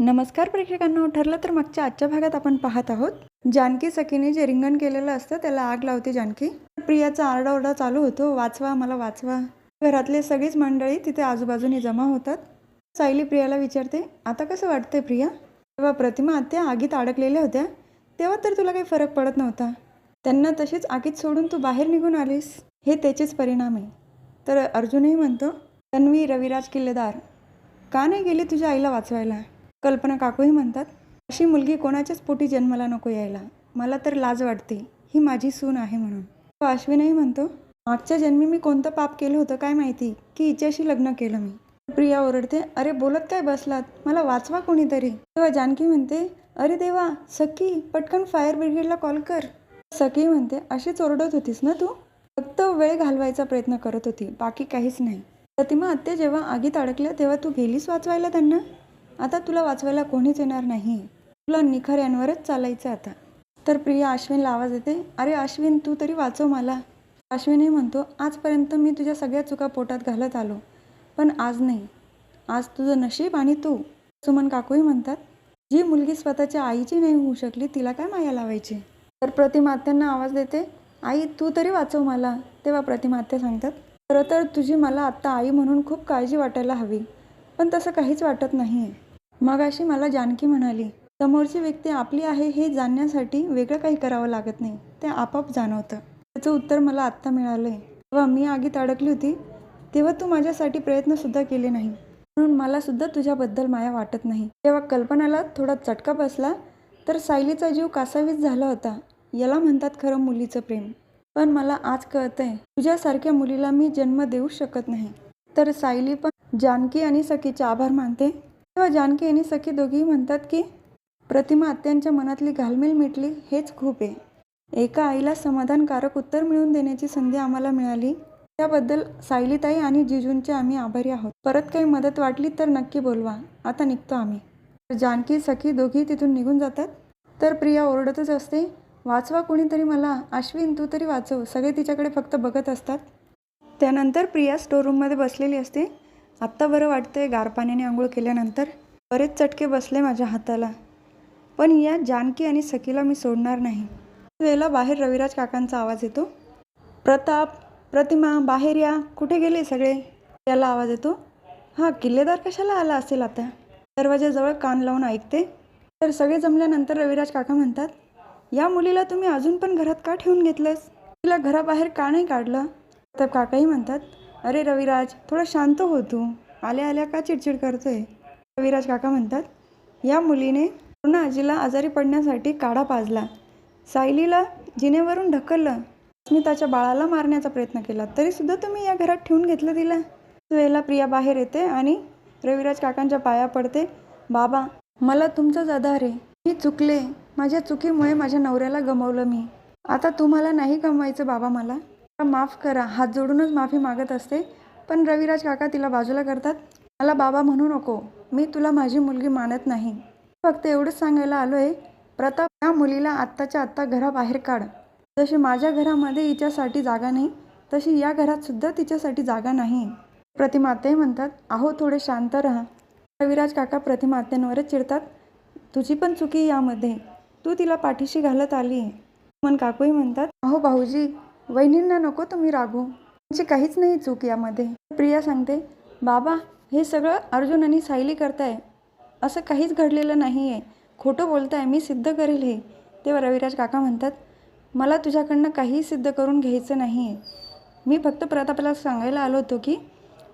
नमस्कार प्रेक्षकांनो. ठरलं तर मागच्या आजच्या भागात आपण पाहत आहोत जानकी सखीने जे रिंगण केलेलं असतं त्याला आग लावते जानकी. प्रियाचा आरडाओरडा चालू होतो, वाचवा मला वाचवा. घरातले सगळीच मंडळी तिथे आजूबाजूने जमा होतात. सायली प्रियाला विचारते, आता कसं वाटतंय प्रिया? तेव्हा प्रतिमा आत्या आगीत अडकलेल्या होत्या तेव्हा तर तुला काही फरक पडत नव्हता. त्यांना तशीच आगीत सोडून तू बाहेर निघून आलीस, हे त्याचेच परिणाम आहे. तर अर्जुनही म्हणतो, तन्वी रविराज किल्लेदार का नाही गेली तुझ्या आईला वाचवायला? कल्पना काकूही म्हणतात, अशी मुलगी कोणाच्याच पोटी जन्माला नको यायला. मला तर लाज वाटते, ही माझी सून आहे म्हणून. अश्विनही म्हणतो, मागच्या जन्मी मी कोणतं पाप केलं होतं काय माहिती की हिच्याशी लग्न केलं मी. प्रिया ओरडते, अरे बोलत काय बसलात, मला वाचवा कोणीतरी. तेव्हा जानकी म्हणते, अरे देवा सखी पटकन फायर ब्रिगेडला कॉल कर. सखी म्हणते, अशीच ओरडत होतीस ना तू? फक्त वेळ घालवायचा प्रयत्न करत होती, बाकी काहीच नाही. प्रतिमा आत्या जेव्हा आगीत अडकल्या तेव्हा तू गेलीस वाचवायला त्यांना. आता तुला वाचवायला कोणीच येणार नाही, तुला निखऱ्यांवरच चालायचं आता. तर प्रिया अश्विनला आवाज देते, अरे अश्विन तू तरी वाचव मला. अश्विनही म्हणतो, आजपर्यंत मी तुझ्या सगळ्या चुका पोटात घालत आलो, पण आज नाही, आज तुझं नशीब आणि तू. सुमन काकूही म्हणतात, जी मुलगी स्वतःच्या आईची नाही होऊ शकली तिला काय माया लावायची. तर प्रतिमा आत्यांना आवाज देते, आई तू तरी वाचव मला. तेव्हा प्रतिमा आत्या सांगतात, खरं तर तुझी मला आत्ता आई म्हणून खूप काळजी वाटायला हवी, पण तसं काहीच वाटत नाही आहे. मग अशी मला जानकी म्हणाली, समोरची व्यक्ती आपली आहे हे जाणण्यासाठी वेगळं काही करावं लागत नाही, ते आपोआप जाणवतं. त्याचं उत्तर मला आत्ता मिळालं आहे. तेव्हा मी आगीत अडकली होती तेव्हा तू माझ्यासाठी प्रयत्नसुद्धा केले नाही, म्हणून मला सुद्धा तुझ्याबद्दल माया वाटत नाही. तेव्हा कल्पनाला थोडा चटका बसला, तर सायलीचा जीव कासावीस झाला होता. याला म्हणतात खरं मुलीचं प्रेम. पण मला आज कळतंय, तुझ्यासारख्या मुलीला मी जन्म देऊ शकत नाही. तर सायली पण जानकी आणि सखीचे आभार मानते. तेव्हा जानकी आणि सखी दोघीही म्हणतात की प्रतिमा आत्यांच्या मनातली घालमेल मिटली, हेच खूप आहे. एका आईला समाधानकारक उत्तर मिळवून देण्याची संधी आम्हाला मिळाली, त्याबद्दल सायलीताई आणि जिजूंचे आम्ही आभारी आहोत. परत काही मदत वाटली तर नक्की बोलवा, आता निघतो आम्ही. जानकी सखी दोघी तिथून निघून जातात. तर प्रिया ओरडतच असते, वाचवा कोणीतरी मला, अश्विन तू तरी वाचव. सगळे तिच्याकडे फक्त बघत असतात. त्यानंतर प्रिया स्टोरूममध्ये बसलेली असते. आत्ता बरं वाटतंय, गार पाण्याने आंघोळ केल्यानंतर. बरेच चटके बसले माझ्या हाताला, पण या जानकी आणि सखीला मी सोडणार नाही. वेळेला बाहेर रविराज काकांचा आवाज येतो, प्रताप प्रतिमा बाहेर या, कुठे गेले सगळे? त्याला आवाज येतो, हा किल्लेदार कशाला आला असेल आता. दरवाजाजवळ कान लावून ऐकते. तर सगळे जमल्यानंतर रविराज काका म्हणतात, या मुलीला तुम्ही अजून पण घरात का ठेवून घेतलंस? तिला घराबाहेर का नाही काढलं? तर काकाही म्हणतात, अरे रविराज थोडं शांत हो तू, आल्या आल्या का चिडचिड करतोय? रविराज काका म्हणतात, या मुलीने पूर्ण आजीला आजारी पडण्यासाठी काढा पाजला, सायलीला जिनेवरून ढकललं, स्मिताच्या बाळाला मारण्याचा प्रयत्न केला, तरीसुद्धा तुम्ही या घरात ठेवून घेतलं तिला. वेळेला प्रिया बाहेर येते आणि रविराज काकांच्या पाया पडते, बाबा मला तुमचाच आधार आहे, मी चुकले, माझ्या चुकीमुळे माझ्या नवऱ्याला गमावलं मी, आता तुम्हाला नाही गमवायचं बाबा, मला माफ करा. हात जोडूनच माफी मागत असते. पण रविराज काका तिला बाजूला करतात, मला बाबा म्हणू नको, मी तुला माझी मुलगी मानत नाही. फक्त एवढंच सांगायला आलो आहे, प्रताप या मुलीला आत्ताच्या आत्ता घराबाहेर काढ. जशी माझ्या घरामध्ये हिच्यासाठी जागा नाही, तशी या घरात सुद्धा तिच्यासाठी जागा नाही. प्रतिमा आत्याही म्हणतात, अहो थोडे शांत राहा. रविराज काका प्रतिमा आत्यांवरच चिडतात, तुझी पण चुकी यामध्ये, तू तिला पाठीशी घालत आली आहे. मन काकूही म्हणतात, अहो भाऊजी वहिनींना नको तुम्ही रागू, म्हणजे काहीच नाही चूक यामध्ये. प्रिया सांगते, बाबा हे सगळं अर्जुन आणि सायली करताय, असं काहीच घडलेलं नाही आहे, खोटं बोलताय, मी सिद्ध करेल हे. तेव्हा रविराज काका म्हणतात, मला तुझ्याकडनं काहीही सिद्ध करून घ्यायचं नाही आहे, मी फक्त प्रतापला सांगायला आलो होतो की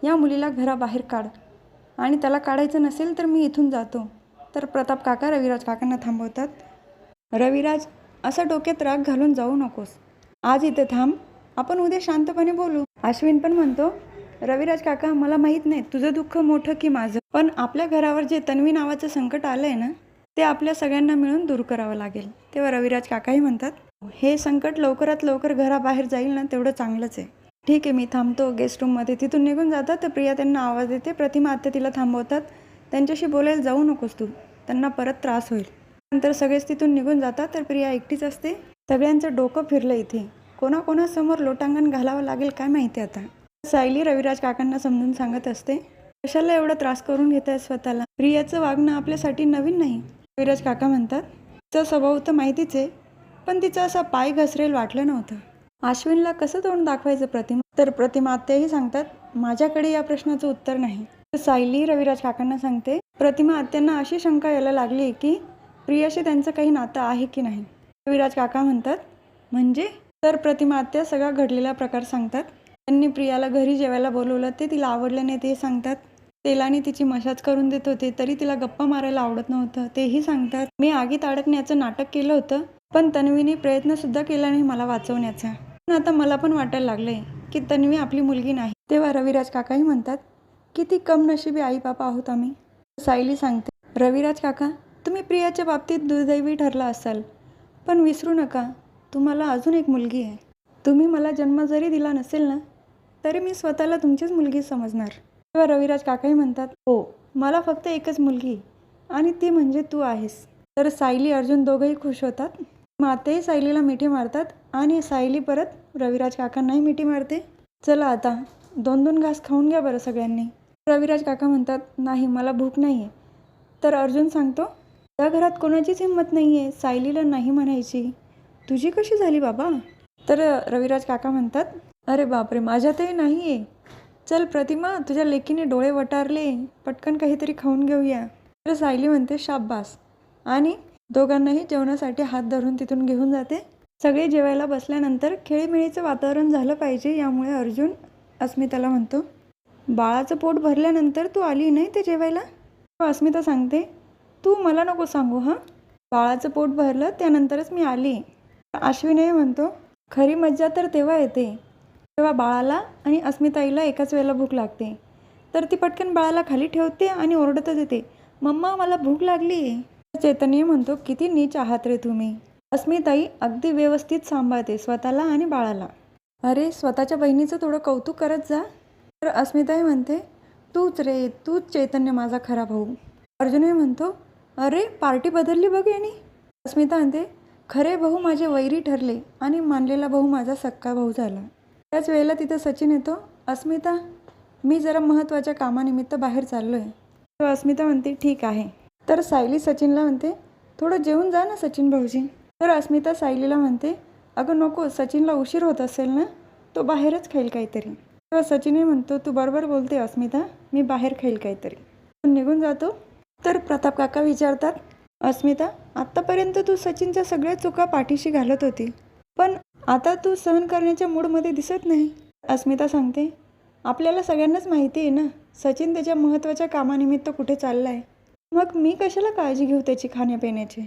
या मुलीला घराबाहेर काढ, आणि त्याला काढायचं नसेल तर मी इथून जातो. तर प्रताप काका रविराज काकांना थांबवतात, रविराज असं डोक्यात राग घालून जाऊ नकोस, आज इथे थांब, आपण उद्या शांतपणे बोलू. अश्विन पण म्हणतो, रविराज काका मला माहीत नाही तुझं दुःख मोठं की माझं, पण आपल्या घरावर जे तन्वी नावाचं संकट आलं आहे ना, ते आपल्या सगळ्यांना मिळून दूर करावं लागेल. तेव्हा रविराज काकाही म्हणतात, हे संकट लवकरात लवकर घराबाहेर जाईल ना तेवढं चांगलंच आहे. ठीक आहे मी थांबतो गेस्ट रूममध्ये. तिथून निघून जातात. तर प्रिया त्यांना आवाज देते. प्रतिमा आत्या तिला थांबवतात, त्यांच्याशी बोलायला जाऊ नकोस तू, त्यांना परत त्रास होईल. नंतर सगळेच तिथून निघून जातात. तर प्रिया एकटीच असते. सगळ्यांचं डोकं फिरलं इथे, कोणाकोणासमोर लोटांगण घालावं लागेल काय माहिती आता. सायली रविराज काकांना समजून सांगत असते, कशाला एवढा त्रास करून घेत आहे स्वतःला? प्रियाचं वागणं आपल्यासाठी नवीन नाही. रविराज काका म्हणतात, तिचा स्वभाव तर माहितीच आहे, पण तिचा असा पाय घसरेल वाटलं नव्हतं. अश्विनला कसं तोंड दाखवायचं प्रतिमा? तर प्रतिमा आत्याही सांगतात, माझ्याकडे या प्रश्नाचं उत्तर नाही. तर सायली रविराज काकांना सांगते, प्रतिमा आत्यांना अशी शंका यायला लागली की प्रियाशी त्यांचं काही नातं आहे की नाही. रविराज काका म्हणतात, म्हणजे? तर प्रतिमा आत्या सगळा घडलेला प्रकार सांगतात. त्यांनी प्रियाला घरी जेवायला बोलवलं, ते तिला आवडलं नाही ते सांगतात. तेलाने तिची मसाज करून देत होते तरी तिला गप्पा मारायला आवडत नव्हतं तेही सांगतात. मी आगीत अडकण्याचं नाटक केलं होतं, पण तन्वीने प्रयत्नसुद्धा केला नाही मला वाचवण्याचा. पण आता मला पण वाटायला लागलंय की तन्वी आपली मुलगी नाही. तेव्हा रविराज काकाही म्हणतात, किती कमनशिबी आई बापा आहोत आम्ही. सायली सांगते, रविराज काका तुम्ही प्रियाच्या बाबतीत दुर्दैवी ठरला असाल, पण विसरू नका तुम्हाला अजून एक मुलगी आहे. तुम्ही मला जन्म जरी दिला नसेल ना, तरी मी स्वतःला तुमचीच मुलगी समजणार. तेव्हा रविराज काकाही म्हणतात, हो मला फक्त एकच मुलगी आणि ती म्हणजे तू आहेस. तर सायली अर्जुन दोघंही खुश होतात. मातेही सायलीला मिठी मारतात आणि सायली परत रविराज काकांनाही मिठी मारते. चला आता 2-2 घास खाऊन घ्या बरं सगळ्यांनी. रविराज काका म्हणतात, नाही मला भूक नाही आहे. तर अर्जुन सांगतो, त्या घरात कोणाचीच हिंमत नाही आहे सायलीला नाही म्हणायची. तुझी कशी झाली बाबा? तर रविराज काका म्हणतात, अरे बापरे माझ्यातही नाही आहे. चल प्रतिमा तुझ्या लेकीने डोळे वटारले, पटकन काहीतरी खाऊन घेऊया. तर सायली म्हणते, शाब्बास, आणि दोघांनाही जेवणासाठी हात धरून तिथून घेऊन जाते. सगळे जेवायला बसल्यानंतर खेळीमेळीचं वातावरण झालं पाहिजे, यामुळे अर्जुन अस्मिताला म्हणतो, बाळाचं पोट भरल्यानंतर तू आली नाही ते जेवायला? अस्मिता सांगते, तू मला नको सांगू हां, बाळाचं पोट भरलं त्यानंतरच मी आली. अश्विनही म्हणतो, खरी मज्जा तर तेव्हा येते तेव्हा बाळाला आणि अस्मिताईला एकाच वेळेला भूक लागते. तर ती पटकन बाळाला खाली ठेवते आणि ओरडतच येते, मम्मा मला भूक लागली. चैतन्य म्हणतो, किती नीच आहात रे तुम्ही. अस्मिताई अगदी व्यवस्थित सांभाळते स्वतःला आणि बाळाला. अरे स्वतःच्या बहिणीचं थोडं कौतुक करत जा. तर अस्मिताई म्हणते, तूच रे तूच चैतन्य माझा खरा भाऊ. अर्जुनही म्हणतो, अरे पार्टी बदलली बघ यांनी. अस्मिता म्हणते, खरे भाऊ माझे वैरी ठरले आणि मानलेला भाऊ माझा सक्का भाऊ झाला. त्याच वेळेला तिथे सचिन येतो. अस्मिता मी जरा महत्त्वाच्या कामानिमित्त बाहेर चाललो आहे. तेव्हा अस्मिता म्हणते, ठीक आहे. तर सायली सचिनला म्हणते, थोडं जेवून जा ना सचिन भाऊजी. तर अस्मिता सायलीला म्हणते, अगं नको, सचिनला उशीर होत असेल ना, तो बाहेरच खाईल काहीतरी. तेव्हा सचिनही म्हणतो, तू बरोबर बोलते अस्मिता, मी बाहेर खाईल काहीतरी. निघून जातो. तर प्रताप काका विचारतात, अस्मिता आत्तापर्यंत तू सचिनच्या सगळ्या चुका पाठीशी घालत होती, पण आता तू सहन करण्याच्या मूडमध्ये दिसत नाही. अस्मिता सांगते, आपल्याला सगळ्यांनाच माहिती आहे ना सचिन त्याच्या महत्त्वाच्या कामानिमित्त कुठे चालला आहे, मग मी कशाला काळजी घेऊ त्याची खाण्यापिण्याची.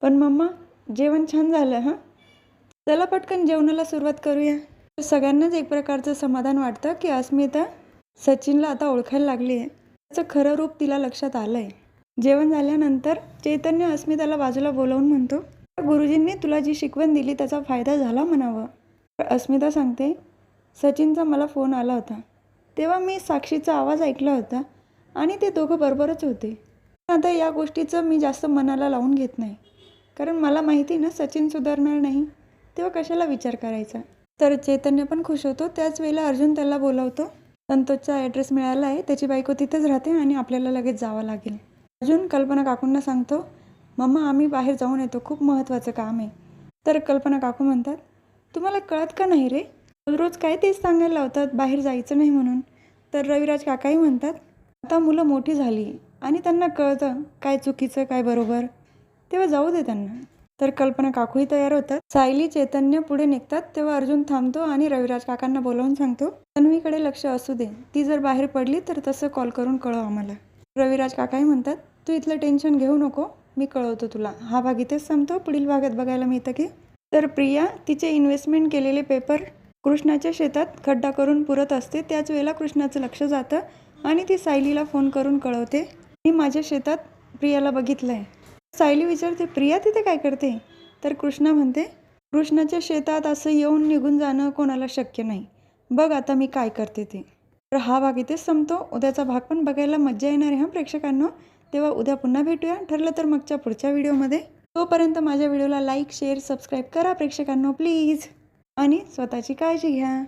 पण मम्मा जेवण छान झालं हां, चला पटकन जेवणाला सुरुवात करूया. सगळ्यांनाच एक प्रकारचं समाधान वाटतं की अस्मिता सचिनला आता ओळखायला लागली आहे, त्याचं खरं रूप तिला लक्षात आलं आहे. जेवण झाल्यानंतर चैतन्य अस्मिताला बाजूला बोलावून म्हणतो, गुरुजींनी तुला जी शिकवण दिली त्याचा फायदा झाला म्हणावं. अस्मिता सांगते, सचिनचा मला फोन आला होता तेव्हा मी साक्षीचा आवाज ऐकला होता आणि ते दोघं बरोबरच होते. आता या गोष्टीचं मी जास्त मनाला लावून घेत नाही, कारण मला माहिती ना सचिन सुधारणार नाही, तेव्हा कशाला विचार करायचा. तर चैतन्य पण खुश होतो. त्याच वेळेला अर्जुन त्याला बोलावतो. संतोषचा ॲड्रेस मिळाला आहे, त्याची बायको तिथेच राहते आणि आपल्याला लगेच जावं लागेल. अर्जुन कल्पना काकूंना सांगतो, मम्मा आम्ही बाहेर जाऊन येतो, खूप महत्त्वाचं काम आहे. तर कल्पना काकू म्हणतात, तुम्हाला कळत का नाही रे, रोज काय तेच सांगायला लावतात बाहेर जायचं नाही म्हणून. तर रविराज काकाही म्हणतात, आता मुलं मोठी झाली आणि त्यांना कळतं काय चुकीचं काय बरोबर, तेव्हा जाऊ दे त्यांना. तर कल्पना काकूही तयार होतात. सायली चैतन्य पुढे निघतात तेव्हा अर्जुन थांबतो आणि रविराज काकांना बोलावून सांगतो, तन्वीकडे लक्ष असू दे, ती जर बाहेर पडली तर तसं कॉल करून कळव आम्हाला. रविराज काकाही म्हणतात, तू इथलं टेन्शन घेऊ नको, मी कळवतो तुला. हा भाग इथेच संपतो. पुढील भागात बघायला मिळतं की तर प्रिया तिचे इन्व्हेस्टमेंट केलेले पेपर कृष्णाच्या शेतात खड्डा करून पुरत असते. त्याच वेळेला कृष्णाचं लक्ष जातं आणि ती सायलीला फोन करून कळवते, मी माझ्या शेतात प्रियाला बघितलं आहे. सायली विचारते, प्रिया तिथे काय करते? तर कृष्णा म्हणते, कृष्णाच्या शेतात असं येऊन निघून जाणं कोणाला शक्य नाही, बघ आता मी काय करते ते. तर हा भाग इथेच संपतो. उद्याचा भाग पण बघायला मज्जा येणार आहे हां प्रेक्षकांनो. तेव्हा उद्या पुन्हा भेटूया, ठरलं तर मगच्या पुढच्या व्हिडिओमध्ये. तोपर्यंत माझ्या व्हिडिओला लाईक शेअर सबस्क्राईब करा प्रेक्षकांनो प्लीज, आणि स्वतःची काळजी घ्या.